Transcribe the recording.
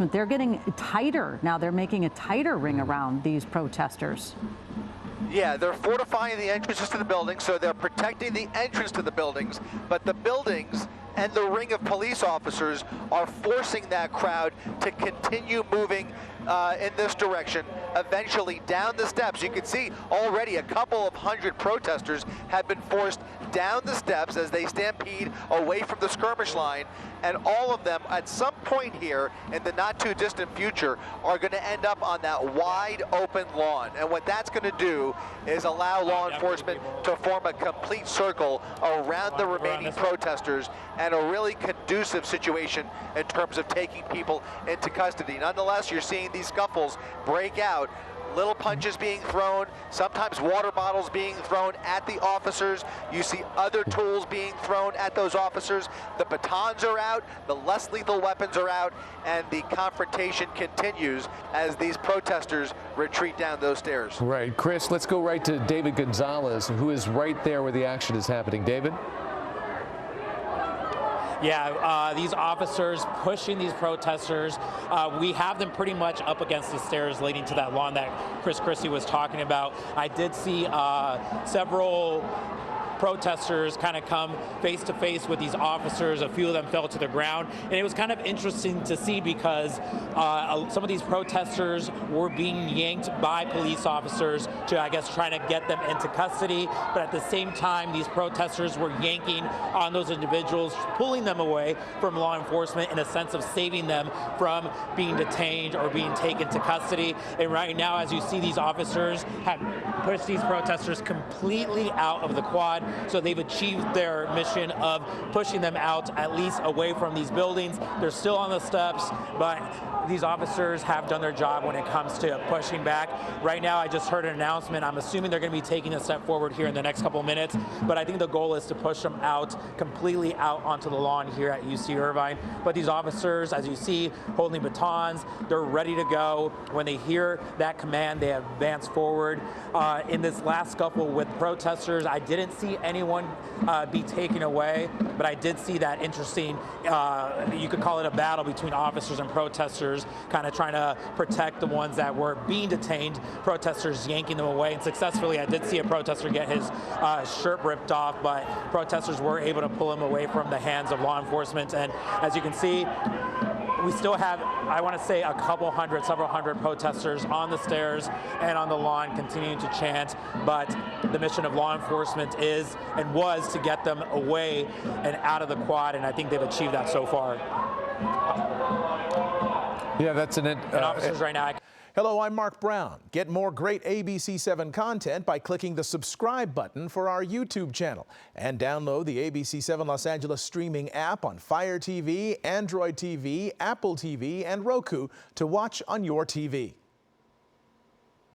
They're getting tighter now. They're making a tighter ring around these protesters. Yeah, they're fortifying the entrances to the buildings, so they're protecting the entrance to the buildings, but the buildings and the ring of police officers are forcing that crowd to continue moving in this direction, eventually down the steps. You can see already a couple of hundred protesters have been forced down the steps as they stampede away from the skirmish line, and all of them at some point here in the not too distant future are going to end up on that wide open lawn. And what that's going to do is allow law enforcement to form a complete circle around the remaining protesters, and a really conducive situation in terms of taking people into custody. Nonetheless, you're seeing these scuffles break out. Little punches being thrown, sometimes water bottles being thrown at the officers. You see other tools being thrown at those officers. The batons are out, the less lethal weapons are out, and the confrontation continues as these protesters retreat down those stairs. Right. Chris, let's go right to David Gonzalez, who is right there where the action is happening. David? Yeah, these officers pushing these protesters. We have them pretty much up against the stairs leading to that lawn that Chris Christie was talking about. I did see several protesters kind of come face to face with these officers. A few of them fell to the ground, and it was kind of interesting to see because some of these protesters were being yanked by police officers to, I guess, trying to get them into custody, but at the same time these protesters were yanking on those individuals, pulling them away from law enforcement in a sense of saving them from being detained or being taken to custody. And right now, as you see, these officers have pushed these protesters completely out of the quad. So they've achieved their mission of pushing them out, at least away from these buildings. They're still on the steps, but these officers have done their job when it comes to pushing back. Right now, I just heard an announcement. I'm assuming they're going to be taking a step forward here in the next couple of minutes, but I think the goal is to push them out, completely out onto the lawn here at UC Irvine. But these officers, as you see, holding batons, they're ready to go. When they hear that command, they advance forward. In this last scuffle with protesters, I didn't see anyone be taken away, but I did see that interesting, you could call it a battle between officers and protesters, kind of trying to protect the ones that were being detained, protesters yanking them away, and successfully I did see a protester get his shirt ripped off, but protesters were able to pull him away from the hands of law enforcement. And as you can see, we still have, I want to say, several hundred protesters on the stairs and on the lawn continuing to chant, but the mission of law enforcement is and was to get them away and out of the quad, and I think they've achieved that so far. Yeah, that's an... officers right now... Hello, I'm Mark Brown. Get more great ABC7 content by clicking the subscribe button for our YouTube channel, and download the ABC7 Los Angeles streaming app on Fire TV, Android TV, Apple TV, and Roku to watch on your TV.